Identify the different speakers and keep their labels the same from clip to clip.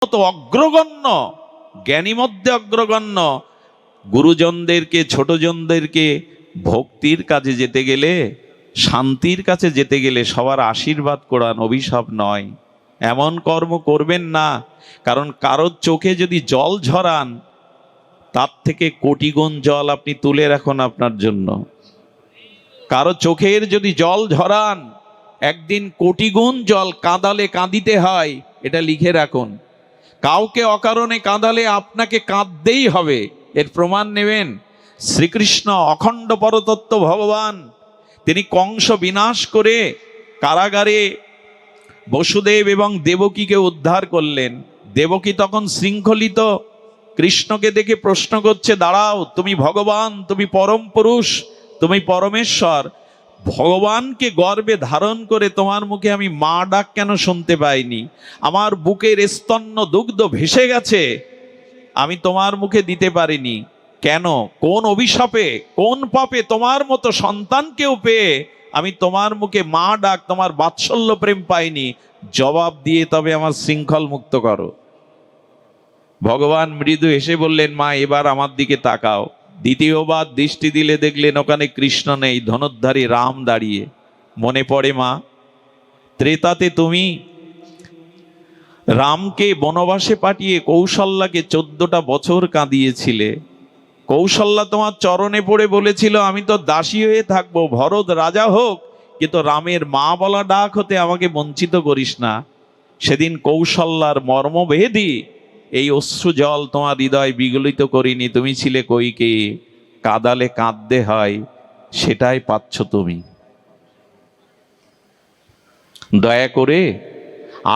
Speaker 1: তো অগ্রগণ্য, জ্ঞানী মধ্যে অগ্রগণ্য গুরুজনদেরকে, ছোটজনদেরকে ভক্তির কাজে যেতে গেলে, শান্তির কাছে যেতে গেলে সবার আশীর্বাদ করান, অভিশাপ নয়। এমন কর্ম করবেন না, কারণ কারোর চোখে যদি জল ঝরান তার থেকে কোটি গুণ জল আপনি তুলে রাখুন আপনার জন্য। কারো চোখের যদি জল ঝরান, একদিন কোটি গুণ জল কাঁদালে কাঁদিতে হয়, এটা লিখে রাখুন। কাউকে অকারণে কাঁদালে আপনাকে কাঁদতেই হবে, এর প্রমাণ নেবেন। শ্রীকৃষ্ণ অখণ্ড পরতত্ত্ব ভগবান, তিনি কংস বিনাশ করে কারাগারে বসুদেব এবং দেবকীকে উদ্ধার করলেন। দেবকী তখন শৃঙ্খলিত, কৃষ্ণকে দেখে প্রশ্ন করছে, দাঁড়াও, তুমি ভগবান, তুমি পরম পুরুষ, তুমি পরমেশ্বর, ভগবানকে গর্বে ধারণ করে তোমার মুখে আমি মা ডাক কেন শুনতে পাইনি? আমার বুকের স্তন্য দুগ্ধ ভেসে গেছে, আমি তোমার মুখে দিতে পারিনি কেন? কোন অভিশাপে, কোন পাপে তোমার মতো সন্তানকেও পেয়ে আমি তোমার মুখে মা ডাক, তোমার বাৎসল্য প্রেম পাইনি? জবাব দিয়ে তবে আমার শৃঙ্খল মুক্ত করো। ভগবান মৃদু হেসে বললেন, মা এবার আমার দিকে তাকাও। দ্বিতীয়বার দৃষ্টি দিলে দেখলেন ওখানে কৃষ্ণ নেই, ধনুর্ধারী রাম দাঁড়িয়ে। মনে পড়ে মা, ত্রেতাতে তুমি রামকে বনবাসে পাঠিয়ে কৌশল্যাকে 14টা বছর কাঁদিয়েছিলে। কৌশল্যা তোমার চরণে পড়ে বলেছিল, আমি তো দাসী হয়ে থাকবো, ভরত রাজা হোক, কিন্তু রামের মা বলা ডাক হতে আমাকে বঞ্চিত করিস না। সেদিন কৌশল্যার মর্মভেদী এই অশ্রু জল তোমার হৃদয় বিগলিত করিনি, তুমি ছিলে কইকেয়ী। কাঁদালে কাঁদতে হয়, সেটাই পাচ্ছ তুমি। দয়া করে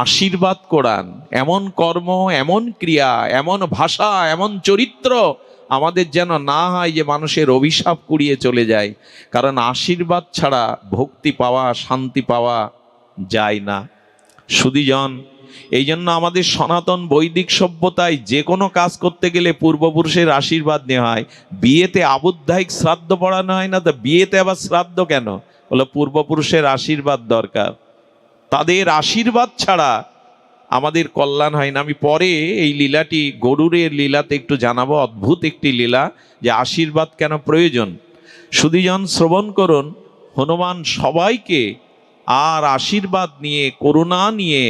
Speaker 1: আশীর্বাদ করান। এমন কর্ম, এমন ক্রিয়া, এমন ভাষা, এমন চরিত্র আমাদের যেন না হয় যে মানুষের অভিশাপ কুড়িয়ে চলে যায়। কারণ আশীর্বাদ ছাড়া ভক্তি পাওয়া, শান্তি পাওয়া যায় না। সুধীজন, এই জন্য আমাদের সনাতন বৈদিক সভ্যতায় যে কোনো কাজ করতে গেলে পূর্বপুরুষের আশীর্বাদ নেওয়া হয়। বিয়েতে আবুদ্ধায়িক শ্রাদ্ধ পড়ানো হয় না, তো বিয়েতে আবার শ্রাদ্ধ কেন? বলে পূর্বপুরুষের আশীর্বাদ দরকার, তাদের আশীর্বাদ ছাড়া আমাদের কল্যাণ হয় না। আমি পরে এই লীলাটি, গরুরের লীলাতে একটু জানাবো, অদ্ভুত একটি লীলা, যে আশীর্বাদ কেন প্রয়োজন। সুধীজন শ্রবণ করুন। হনুমান সবাইকে আর আশীর্বাদ নিয়ে, করুণা নিয়ে,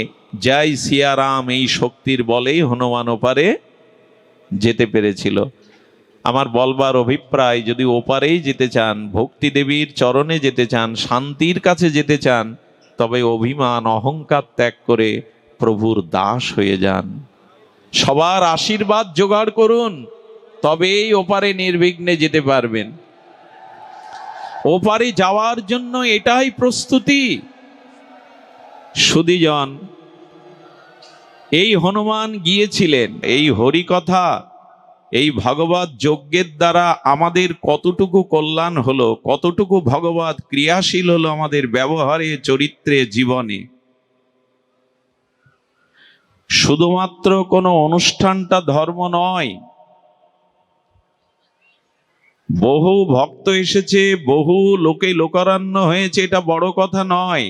Speaker 1: জয় সিয়ারাম এই শক্তির বলেই হনুমান ওপারে যেতে পেরেছিল। আমার বলবার অভিপ্রায়, যদি ওপারেই যেতে চান, ভক্তি দেবীর চরণে যেতে চান, শান্তির কাছে যেতে চান, তবে অভিমান অহংকার ত্যাগ করে প্রভুর দাস হয়ে যান। সবার আশীর্বাদ জোগাড় করুন, তবেই ওপারে নির্বিঘ্নে যেতে পারবেন। ওপারে যাওয়ার জন্য এটাই প্রস্তুতি। সুধীজন, এই হনুমান গিয়েছিলেন, এই হরিকথা, এই ভগবত যজ্ঞের দ্বারা আমাদের কতটুকু কল্যাণ হলো, কতটুকু ভগবত ক্রিয়াশীল হলো আমাদের ব্যবহারে, চরিত্রে, জীবনে। শুধুমাত্র কোনো অনুষ্ঠানটা ধর্ম নয়। বহু ভক্ত এসেছে, বহু লোকে লোকারণ্য হয়েছে, এটা বড় কথা নয়।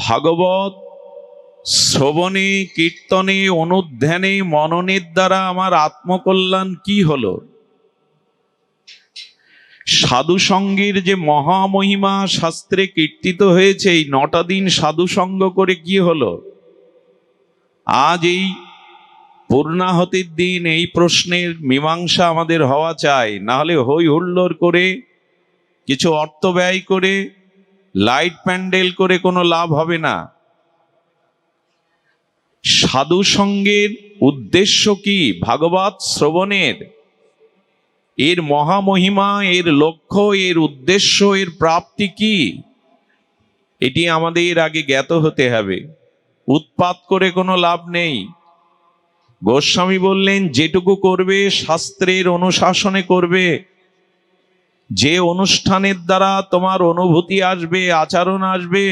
Speaker 1: ভাগবত শ্রবণে, কীর্তনে, অনুধ্যানে, মননের দ্বারা আমার আত্মকল্যাণ কি হলো? সাধু সঙ্গের যে মহামহিমা শাস্ত্রে কীর্তিত হয়েছে, এই 9টা দিন সাধু সঙ্গ করে কি হলো? আজ এই পূর্ণাহতির দিন এই প্রশ্নের মীমাংসা আমাদের হওয়া চাই। না হলে হই হুল্লোড় করে, কিছু অর্থ ব্যয় করে, লাইট প্যান্ডেল করে কোনো লাভ হবে না। সাধু সঙ্গের উদ্দেশ্য কি? ভাগবত শ্রবণের, এর মহামহিমা, এর লক্ষ্য, এর উদ্দেশ্য, এর প্রাপ্তি কি, এটি আমাদের আগে জ্ঞাত হতে হবে। উৎপাত করে কোনো লাভ নেই। গোস্বামী বললেন, যেটুকু করবে শাস্ত্রের অনুশাসনে করবে। যে অনুষ্ঠানের দ্বারা তোমার অনুভূতি আসবে, আচরণ আসবে,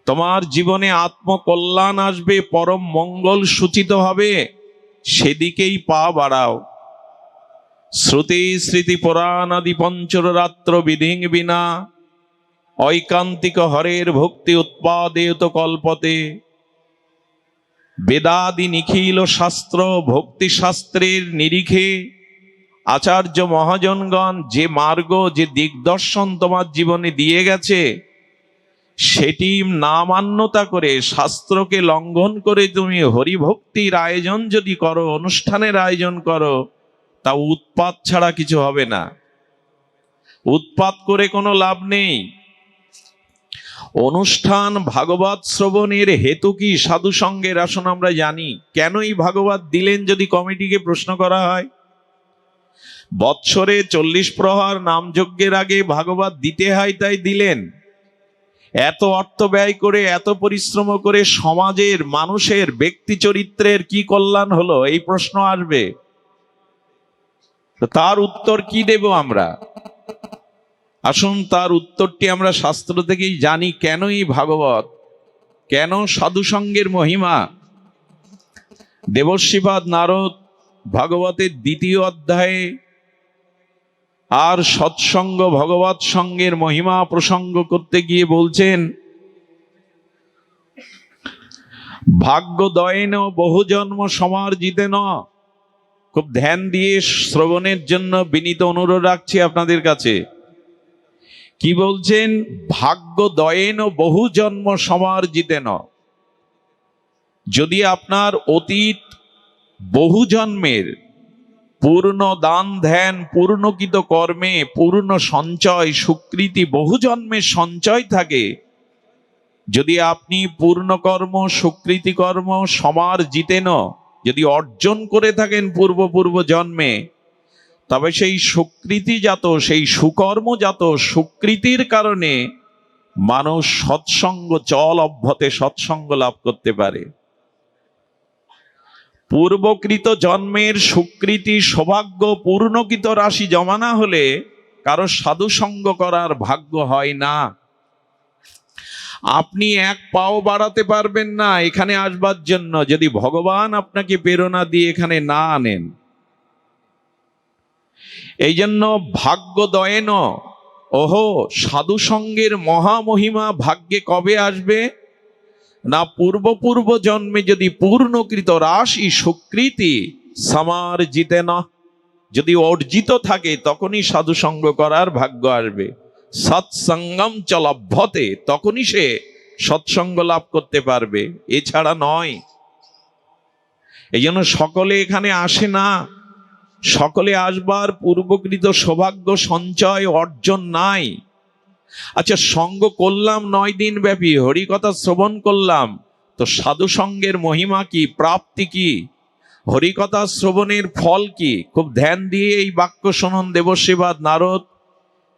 Speaker 1: তোমার জীবনে আত্মকল্যাণ আসবে, পরম মঙ্গল সূচিত হবে, সেদিকেই পা বাড়াও। শ্রুতি স্মৃতি পুরাণাদি পঞ্চরাত্র বিধিং বিনা ঐকান্তিক হরের ভক্তি উৎপাদেয়ত কল্পতে। বেদাদি নিখিল শাস্ত্র ভক্তি শাস্ত্রের নিরিখে আচার্য মহাজনগণ যে মার্গ যে দিগদর্শন তোমার জীবনে দিয়ে গেছে, সেটি না মান্যতা করে শাস্ত্রকে লঙ্ঘন করে তুমি হরিভক্তির আয়োজন যদি করো, অনুষ্ঠানের আয়োজন করো, তা উৎপাত ছাড়া কিছু হবে না। উৎপাত করে কোনো লাভ নেই। অনুষ্ঠান ভাগবত শ্রবণের হেতু কি? সাধু সঙ্গের আসন আমরা জানি। কেনই ভাগবত দিলেন যদি কমিটিকে প্রশ্ন করা হয়? বৎসরে 40 প্রহর নামযজ্ঞের আগে ভাগবত দিতে হয়, তাই দিলেন। এত অর্থ ব্যয় করে, এত পরিশ্রম করে সমাজের মানুষের ব্যক্তি চরিত্রের কি কল্যাণ হলো, এই প্রশ্ন আসবে। তার উত্তর কি দেব আমরা? আসুন তার উত্তরটি আমরা শাস্ত্র থেকেই জানি। কেনই ভাগবত, কেন সাধু সঙ্গের মহিমা? দেবর্ষিপাদ নারদ ভাগবতের 2য় অধ্যায়ে আর সৎসঙ্গ ভগবৎ সঙ্গের মহিমা প্রসঙ্গ করতে গিয়ে বলছেন, ভাগ্যদয়েন বহু জন্ম সমার্জিতেন। খুব ধ্যান দিয়ে শ্রবণের জন্য বিনীত অনুরোধ রাখছি আপনাদের কাছে। কি বলছেন? ভাগ্যদয়েন বহু জন্ম সমার্জিতেন। যদি আপনার অতীত বহু জন্মের পূর্ণ দান ধ্যান, পূর্ণকৃত কর্মে পূর্ণ সঞ্চয় সুকৃতি বহু জন্মের সঞ্চয় থাকে, যদি আপনি পূর্ণ কর্ম সুকৃতি কর্ম সমার্জিতেন যদি অর্জন করে থাকেন পূর্ব জন্মে, তবে সেই সুকৃতিজাত, সেই সুকর্মজাত সুকৃতির কারণে মানুষ সৎসঙ্গ চল অভ্যতে সৎসঙ্গ লাভ করতে পারে। পূর্বকৃত জন্মের সুকৃতি সৌভাগ্য পূর্ণকৃত রাশি জমা না হলে কারো সাধু সঙ্গ করার ভাগ্য হয় না। আপনি এক পাও বাড়াতে পারবেন না এখানে আসবার জন্য, যদি ভগবান আপনাকে প্রেরণা দিয়ে এখানে না আনেন। এই জন্য ভাগ্যদয়েন, ওহো সাধু সঙ্গের মহামহিমা ভাগ্যে কবে আসবে না? পূর্ব জন্মে যদি পূর্ণকৃত রাশি সুকৃতি সমার্জিতেন যদি অর্জিত থাকে, তখনই সাধু সঙ্গ করার ভাগ্য আসবে। সৎসঙ্গম চ লভ্যতে, তখনই সে সৎসঙ্গ লাভ করতে পারবে, এছাড়া নয়। এই জন্য সকলে এখানে আসে না, সকলে আসবার পূর্বকৃত সৌভাগ্য সঞ্চয় অর্জন নাই। আচ্ছা, সঙ্গ করলাম 9 দিন ব্যাপী, হরিকথা শ্রবণ করলাম, তো সাধু সঙ্গের মহিমা কি, প্রাপ্তি কি, হরিকথা শ্রবণের ফল কি? খুব ধ্যান দিয়ে এই বাক্য শুনুন। দেবর্ষিপাদ নারদ,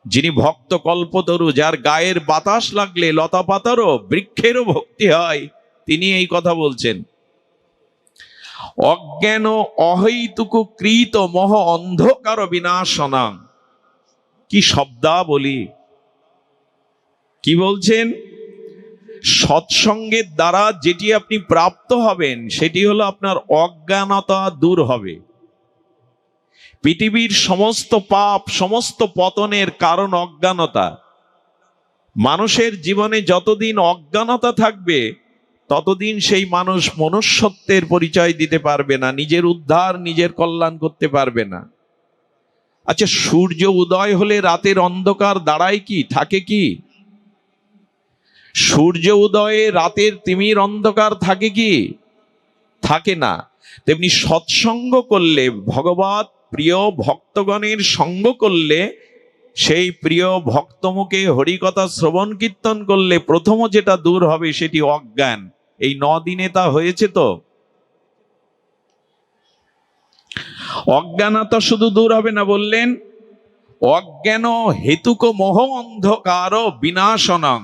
Speaker 1: যিনি ভক্ত কল্পতরু, যার গায়ের বাতাস লাগলে লতা পাতারও বৃক্ষেরও ভক্তি হয়, তিনি এই কথা বলছেন। অজ্ঞান অহৈতুক কৃত মহ অন্ধকার বিনাশনাং। কি শব্দাবলী! কি বলছেন? সৎসঙ্গের দ্বারা যেটি আপনি প্রাপ্ত হবেন সেটি হলো আপনার অজ্ঞানতা দূর হবে। পৃথিবীর সমস্ত পাপ, সমস্ত পতনের কারণ অজ্ঞানতা। মানুষের জীবনে যতদিন অজ্ঞানতা থাকবে ততদিন সেই মানুষ মনুষ্যত্বের পরিচয় দিতে পারবে না, নিজের উদ্ধার নিজের কল্যাণ করতে পারবে না। আচ্ছা, সূর্য উদয় হলে রাতের অন্ধকার দাঁড়ায় কি, থাকে কি? সূর্য উদয়ে রাতের তিমির অন্ধকার থাকে কি? থাকে না। তেমনি সৎসঙ্গ করলে, ভগবত প্রিয় ভক্তগণের সঙ্গ করলে, সেই প্রিয় ভক্তমুখে হরিকথা শ্রবণ কীর্তন করলে প্রথম যেটা দূর হবে সেটি অজ্ঞান। এই 9 দিনে তা হয়েছে। তো অজ্ঞানতা শুধু দূর হবে না, বললেন অজ্ঞান হেতুক মোহ অন্ধকার বিনাশনং।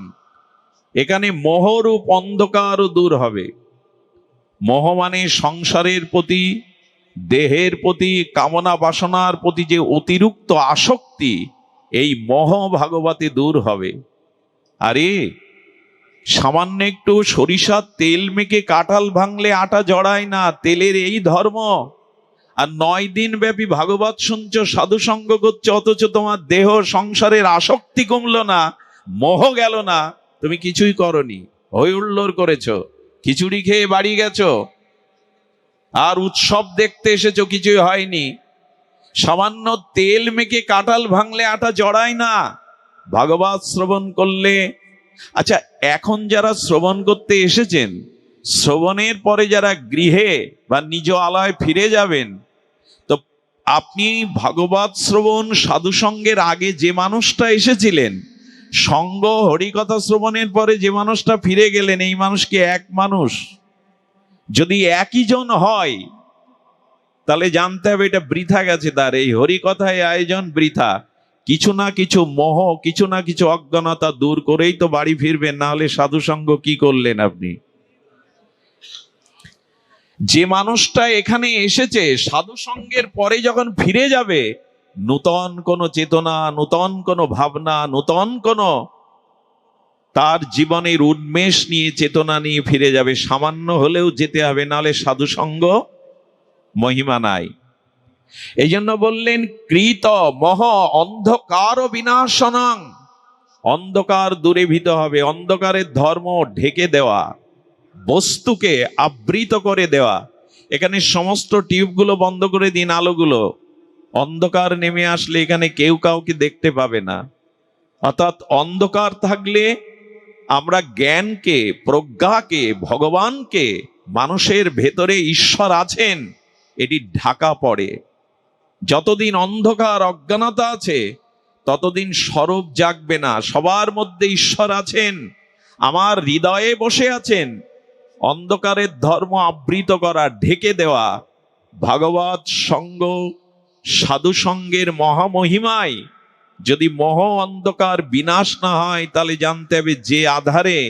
Speaker 1: এখানে মোহরূপ অন্ধকারও দূর হবে। মোহ মানে সংসারের প্রতি, দেহের প্রতি, কামনা বাসনার প্রতি যে অতিরিক্ত আসক্তি, এই মোহ ভাগবতে দূর হবে। আরে সামান্য একটু সরিষার তেল মেখে কাঁঠাল ভাঙলে আটা জড়ায় না, তেলের এই ধর্ম। আর 9 দিন ব্যাপী ভাগবত শুনছো, সাধু সঙ্গ করছো, অথচ তোমার দেহ সংসারের আসক্তি কমলো না, মোহ গেল না, তুমি কিছুই করনি। হই হুল্লোড় করেছো, খিচুড়ি খেয়ে বাড়ি গেছো, আর উৎসব দেখতে এসেছো, কিছুই হয়নি। সামান্য তেল মেখে কাঁঠাল ভাঙলে আটা জড়ায় না, ভাগবত শ্রবণ করলে। আচ্ছা, এখন যারা শ্রবণ করতে এসেছেন, শ্রবণের পরে যারা গৃহে বা নিজ আলয় ফিরে যাবেন, তো আপনি ভাগবত শ্রবণ সাধু সঙ্গের আগে যে মানুষটা এসেছিলেন, সঙ্গ হরিকথা শ্রবণের পরে যে মানুষটা ফিরে গেলেন, এই মানুষ কি এক মানুষ? যদি একই জন হয় তাহলে জানতে হবে এটা বৃথা গেছে, তার এই হরিকথায় আয়োজন বৃথা। কিছু না কিছু মোহ, কিছু না কিছু অজ্ঞানতা দূর করেই তো বাড়ি ফিরবেন, না হলে সাধু সঙ্গ কি করলেন আপনি? যে মানুষটা এখানে এসেছে সাধু সঙ্গের পরে যখন ফিরে যাবে, নূতন কোনো চেতনা, নূতন কোনো ভাবনা, নূতন কোনো তার জীবনের উন্মেষ নিয়ে, চেতনা নিয়ে ফিরে যাবে। সামান্য হলেও যেতে হবে, নাহলে সাধু সঙ্গ মহিমা নাই। এই জন্য বললেন কৃত মহ অন্ধকার বিনাশনং, অন্ধকার দূরীভূত হবে। অন্ধকারের ধর্ম ঢেকে দেওয়া, বস্তুকে আবৃত করে দেওয়া। এখানে সমস্ত টিউবগুলো বন্ধ করে দিন, আলোগুলো, অন্ধকার নেমে আসলে এখানে কেউ কাউকে দেখতে পাবে না। অর্থাৎ অন্ধকার থাকলে আমরা জ্ঞানকে, প্রজ্ঞাকে, ভগবানকে, মানুষের ভেতরে ঈশ্বর আছেন, এটি ঢাকা পড়ে। যতদিন অন্ধকার অজ্ঞানতা আছে ততদিন স্বরূপ জাগবে না। সবার মধ্যে ঈশ্বর আছেন, আমার হৃদয়ে বসে আছেন। অন্ধকারের ধর্ম আবৃত করা, ঢেকে দেওয়া। ভাগবত সঙ্গ সাধু সঙ্গের মহামহিমায় যদি মোহ অন্ধকার বিনাশ না হয়, তাহলে জানতে হবে যে আধারে,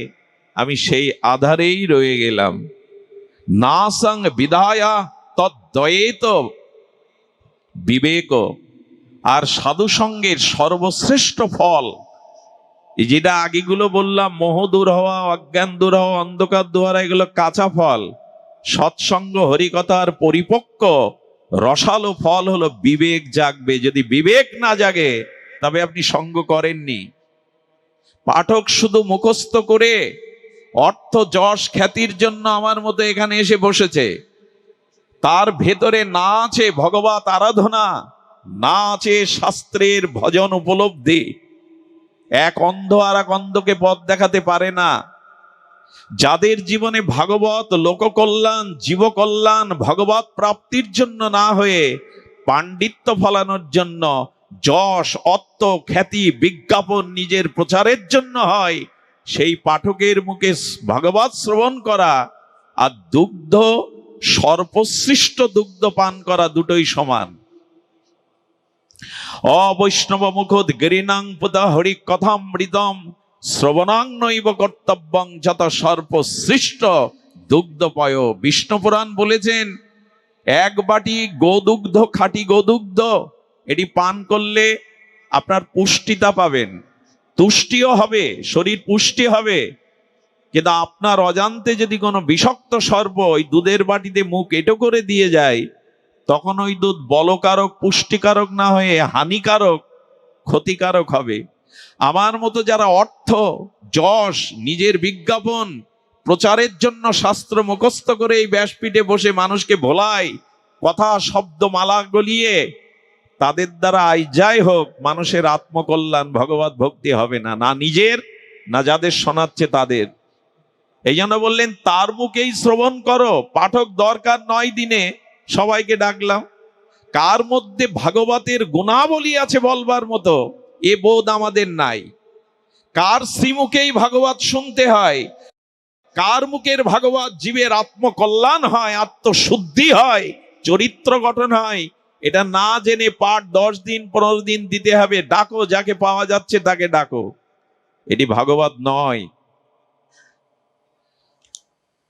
Speaker 1: আমি সেই আধারেই রয়ে গেলাম। না সং বিধায়া তদ্বয়েত বিবেক। আর সাধু সঙ্গের সর্বশ্রেষ্ঠ ফল, যেটা আগেগুলো বললাম, মোহ দূর হওয়া, অজ্ঞান দূর হওয়া, অন্ধকার দূর হওয়া, এগুলো কাঁচা ফল। সৎসঙ্গ হরিকথার পরিপক্ক রসালো ফল হলো বিবেক জাগবে। যদি বিবেক না জাগে তবে আপনি সঙ্গ করেননি। পাঠক শুধু মুখস্থ করে অর্থ, যশ, খ্যাতির জন্য আমার মতো এখানে এসে বসেছে, তার ভেতরে না আছে ভগবত আরাধনা, না আছে শাস্ত্রের ভজন উপলব্ধি। এক অন্ধ আর এক অন্ধকে পথ দেখাতে পারে না। যাদের জীবনে ভাগবত লোককল্যাণ, জীবকল্যাণ, ভগবত প্রাপ্তির জন্য না হয়ে পাণ্ডিত্য ফলানোর জন্য, যশ, অর্থ, খ্যাতি, বিজ্ঞাপন, নিজের প্রচারের জন্য হয়, সেই পাঠকের মুখে ভাগবত শ্রবণ করা আর দুগ্ধ, সর্বশ্রেষ্ঠ দুগ্ধ পান করা দুটোই সমান। অবৈষ্ণব মুখোদ গিরিনাং পুতা হরি কথামৃতম শ্রবণাং নৈব কর্তব্যং যত সর্বশ্রেষ্ঠ দুগ্ধপয়। বিষ্ণু পুরাণ বলেছেন, এক বাটি গোদুগ্ধ, খাঁটি গোদুগ্ধ, এটি পান করলে আপনার পুষ্টিতা পাবেন, তুষ্টিও হবে, শরীর পুষ্টি হবে। কিন্তু আপনার অজান্তে যদি কোনো বিষাক্ত সর্প ওই দুধের বাটিতে মুখ এঁটো করে দিয়ে যায়, তখন ওই দুধ বলকারক, পুষ্টিকারক না হয়ে হানিকারক, ক্ষতিকারক হবে। আমার মতো যারা অর্থ, যশ, নিজের বিজ্ঞাপন, প্রচারের জন্য শাস্ত্র মুখস্থ করে এই ব্যাসপীঠে বসে মানুষকে ভোলায়, কথা শব্দ মালা গলিয়ে, তাদের দ্বারা যাই হোক মানুষের আত্মকল্যাণ, ভগবত ভক্তি হবে না, না নিজের, না যাদের শোনাচ্ছে তাদের। এই জন্য বললেন তার মুখেই শ্রবণ করো। পাঠক দরকার নয়, দিনে সবাইকে ডাকলাম। কার মধ্যে ভাগবতের গুণাবলী আছে বলবার মতো এ বোধ আমাদের নাই। কার শ্রীমুখেই ভাগবত শুনতে হয়, কার মুখের ভাগবত জীবের আত্মকল্যাণ হয়, আত্মশুদ্ধি হয়, চরিত্র গঠন হয়, এটা না জেনে পাঠ 10 দিন 15 দিন দিতে হবে। ডাকো, যাকে পাওয়া যাচ্ছে তাকে ডাকো। এটি ভাগবত নয়,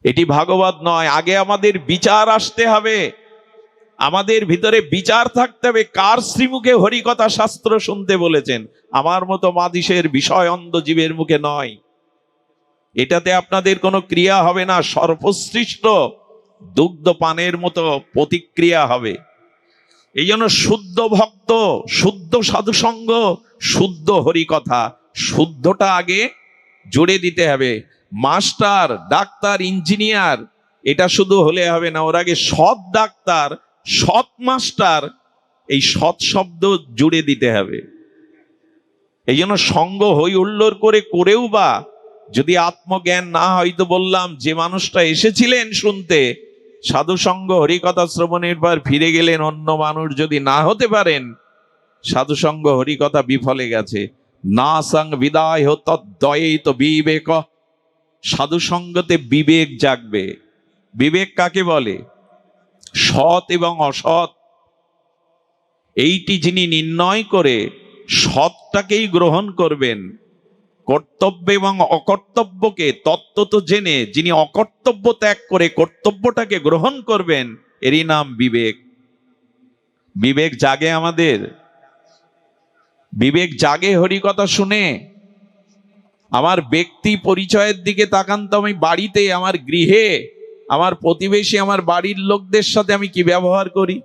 Speaker 1: এটি ভাগবত নয়। আগে আমাদের বিচার আসতে হবে, আমাদের ভিতরে বিচার থাকতে হবে। কার শ্রীমুখে হরিকথা শাস্ত্র শুনতে বলেছেন? আমার মতো মাদিসের বিষয় অন্ধ জীবের মুখে নয়। এটাতে আপনাদের কোনো ক্রিয়া হবে না, সর্বশ্রেষ্ঠ দুগ্ধ পানের মতো প্রতিক্রিয়া হবে। এই জন্য শুদ্ধ ভক্ত, শুদ্ধ সাধুসঙ্গ, শুদ্ধ হরিকথা, শুদ্ধটা আগে জুড়ে দিতে হবে। মাস্টার, ডাক্তার, ইঞ্জিনিয়ার, এটা শুধু হলে হবে না, ওর আগে সৎ ডাক্তার, সৎ মাস্টার, এই সৎ শব্দ জুড়ে দিতে হবে। এই জন্য সঙ্গ হই হুল্লোড় করেও বা যদি আত্মজ্ঞান না হয়, তো বললাম যে মানুষটা এসেছিলেন শুনতে, সাধু সঙ্গ হরিকথা শ্রবণের পর ফিরে গেলেন, অন্য মানুষ যদি না হতে পারেন, সাধু সঙ্গ হরিকথা বিফলে গেছে। না সং বিদায় তদ্দয়ে তো বিবেক, সাধু সঙ্গতে বিবেক জাগবে। বিবেক কাকে বলে? সৎ এবং অসৎ এইটি যিনি নির্ণয় করে সৎটাকেই গ্রহণ করবেন, কর্তব্য এবং অকর্তব্যকে তত্ত্বত জেনে যিনি অকর্তব্য ত্যাগ করে কর্তব্যটাকে গ্রহণ করবেন, এরই নাম বিবেক। বিবেক জাগে আমাদের, বিবেক জাগে হরিকথা শুনে। আমার ব্যক্তি পরিচয়ের দিকে তাকান তো, আমি বাড়িতে, আমার গৃহে, আমার প্রতিবেশী, আমার বাড়ির লোকদের সাথে আমি কি ব্যবহার করি।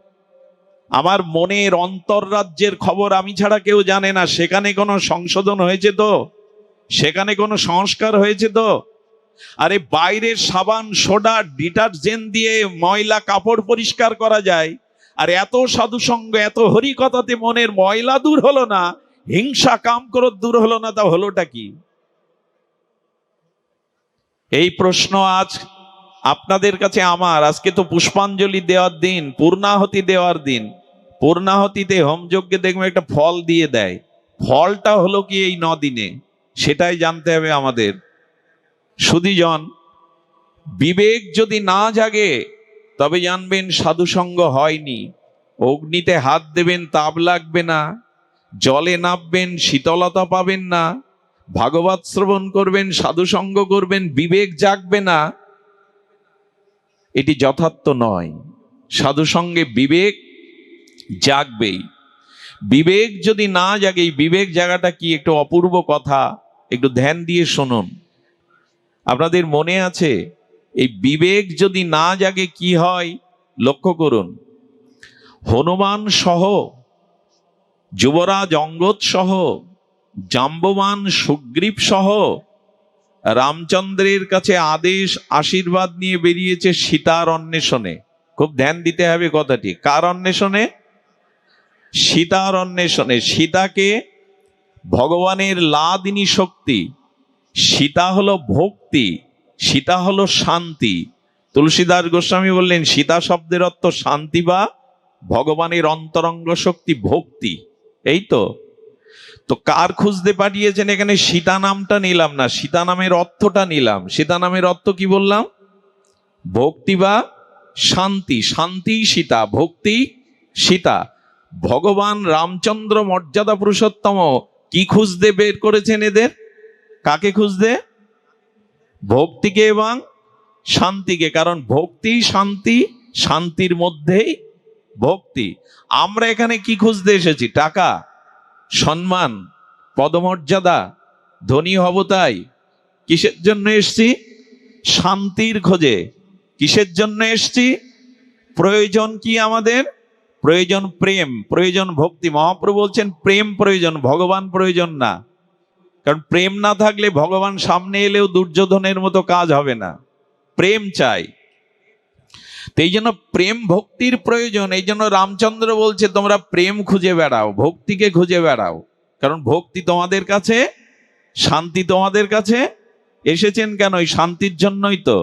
Speaker 1: আমার মনের অন্তর্রাজ্যের খবর আমি ছাড়া কেউ জানে না। সেখানে কোনো সংশোধন হয়েছে তো? সেখানে কোনো সংস্কার হয়েছে তো? আরে বাইরের সাবান, সোডা, ডিটারজেন্ট দিয়ে ময়লা কাপড় পরিষ্কার করা যায়, আর এত সাধুসঙ্গ, এত হরিকথাতে মনের ময়লা দূর হলো না, হিংসা কামক্রোধ দূর হলো না, তা হলোটা কি? এই প্রশ্ন আজ আপনাদের কাছে আমার। আজকে তো পুষ্পাঞ্জলি দেওয়ার দিন, পূর্ণাহতি দেওয়ার দিন। পূর্ণাহতিতে হোমযজ্ঞে দেখবেন একটা ফল দিয়ে দেয়, ফলটা হলো কি এই 9 দিনে, সেটাই জানতে হবে আমাদের। সুধীজন, বিবেক যদি না জাগে তবে জানবেন সাধুসঙ্গ হয়নি। অগ্নিতে হাত দেবেন, তাপ লাগবে না। জলে নামবেন, শীতলতা পাবেন না। ভাগবত শ্রবণ করবেন, সাধুসঙ্গ করবেন, বিবেক জাগবে না, এটি যথার্থ নয়। সাধুসঙ্গে বিবেক জাগবেই। বিবেক যদি না জাগে, বিবেক জাগাটা কি একটু অপূর্ব কথা, একটু ধ্যান দিয়ে শুনুন। আপনাদের মনে আছে এই বিবেক যদি না জাগে কি হয়? লক্ষ্য করুন। হনুমান সহ, যুবরাজ অঙ্গদ সহ, জাম্ববান সুগ্রীব সহ রামচন্দ্রের কাছে আদেশ আশীর্বাদ নিয়ে বেরিয়েছে সীতার অন্বেষণে। খুব ধ্যান দিতে হবে কথাটি। কার অন্বেষণে? সীতার অন্বেষণে। সীতাকে ভগবানের লাদিনী শক্তি, সীতা হলো ভক্তি, সীতা হলো শান্তি। তুলসীদাস গোস্বামী বললেন সীতা শব্দের অর্থ শান্তি বা ভগবানের অন্তরঙ্গ শক্তি, ভক্তি। এই তো কার খুঁজতে পাঠিয়েছেন? এখানে সীতা নামটা নিলাম না, সীতা নামের অর্থটা নিলাম। সীতা নামের অর্থ কি বললাম? ভক্তি বা শান্তি। শান্তি সীতা, ভক্তি সীতা। ভগবান রামচন্দ্র মর্যাদা পুরুষোত্তম কি খুঁজতে বের করেছেন এদের? কাকে খুঁজতে? ভক্তিকে এবং শান্তিকে। কারণ ভক্তি শান্তি, শান্তির মধ্যেই ভক্তি। আমরা এখানে কি খুঁজতে এসেছি? টাকা, সম্মান, পদমর্যাদা, ধনী হব তাই। কিসের জন্য এসছি? শান্তির খোঁজে। কিসের জন্য এসছি? প্রয়োজন কি আমাদের? প্রয়োজন প্রেম, প্রয়োজন ভক্তি। মহাপ্রভু বলছেন প্রেম প্রয়োজন, ভগবান প্রয়োজন না। কারণ প্রেম না থাকলে ভগবান সামনে এলেও দুর্যোধনের মতো কাজ হবে না। প্রেম চাই। তো এই জন্য প্রেম ভক্তির প্রয়োজন। এই জন্য রামচন্দ্র বলছে তোমরা প্রেম খুঁজে বেড়াও, ভক্তিকে খুঁজে বেড়াও। কারণ ভক্তি তোমাদের কাছে, শান্তি তোমাদের কাছে এসেছেন কেন? ওই শান্তির জন্যই তো,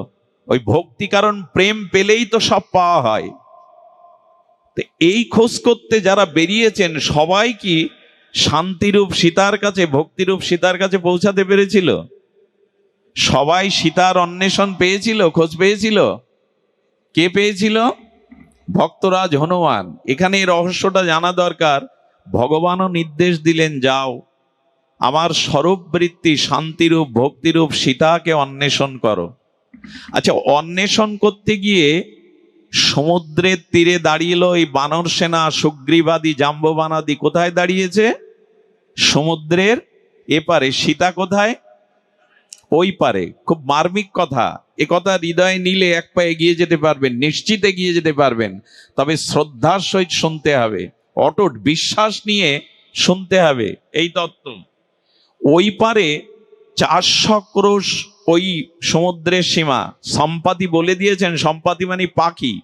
Speaker 1: ওই ভক্তি। কারণ প্রেম পেলেই তো সব পাওয়া হয়। তো এই খোঁজ করতে যারা বেরিয়েছেন সবাই কি শান্তিরূপ সীতার কাছে, ভক্তিরূপ সীতার কাছে পৌঁছাতে পেরেছিল? সবাই সীতার অন্বেষণ পেয়েছিল, খোঁজ পেয়েছিল? কে পেয়েছিল? ভক্তরাজ হনুমান। এখানে এই রহস্যটা জানা দরকার। ভগবানও নির্দেশ দিলেন যাও আমার স্বরূপবৃত্তি শান্তিরূপ ভক্তিরূপ সীতাকে অন্বেষণ করো। আচ্ছা, অন্বেষণ করতে গিয়ে সমুদ্রের তীরে দাঁড়িয়েছিল এই বানর সেনা, সুগ্রীবাদী, জাম্ববানাদি। কোথায় দাঁড়িয়েছে? সমুদ্রের এপারে। সীতা কোথায়? ওই পারে। খুব মার্মিক কথা। এ কথা হৃদয়ে নিলে এক পা এগিয়ে যেতে পারবেন, নিশ্চিত এগিয়ে যেতে পারবেন। তবে শ্রদ্ধার সহিত শুনতে হবে, অটুট বিশ্বাস নিয়ে শুনতে হবে এই তত্ত্ব। ওই পারে 400 ক্রোশ ওই সমুদ্রের সীমা। সম্পাতি বলে দিয়েছেন, সম্পাতি মানে পাখি।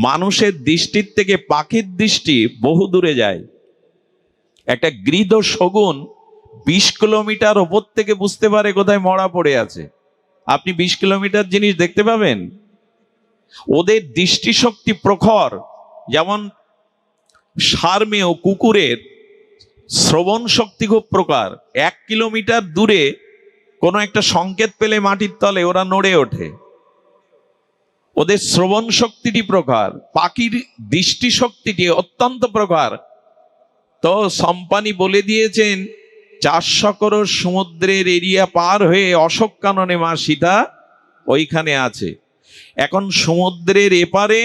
Speaker 1: মানুষের দৃষ্টির থেকে পাখির দৃষ্টি বহু দূরে যায়। একটা গৃহীত শগুন 20 কিলোমিটার ওপর থেকে বুঝতে পারে কোথায় মরা পড়ে আছে। আপনি 20 কিলোমিটার জিনিস দেখতে পাবেন। ওদের দৃষ্টিশক্তি প্রখর। যেমন সারমেয় কুকুরের শ্রবণ শক্তি খুব প্রকার। 1 কিলোমিটার দূরে কোনো একটা সংকেত পেলে মাটির তলে ওরা নড়ে ওঠে। ওদের শ্রবণ শক্তিটি প্রকার, পাখির দৃষ্টিশক্তিটি অত্যন্ত প্রকার। তো সম্পানি বলে দিয়েছেন 400 করোড় সমুদ্রের এরিয়া পার হয়ে অশোক কাননে মা সীতা ওইখানে আছে। এখন সমুদ্রের এপারে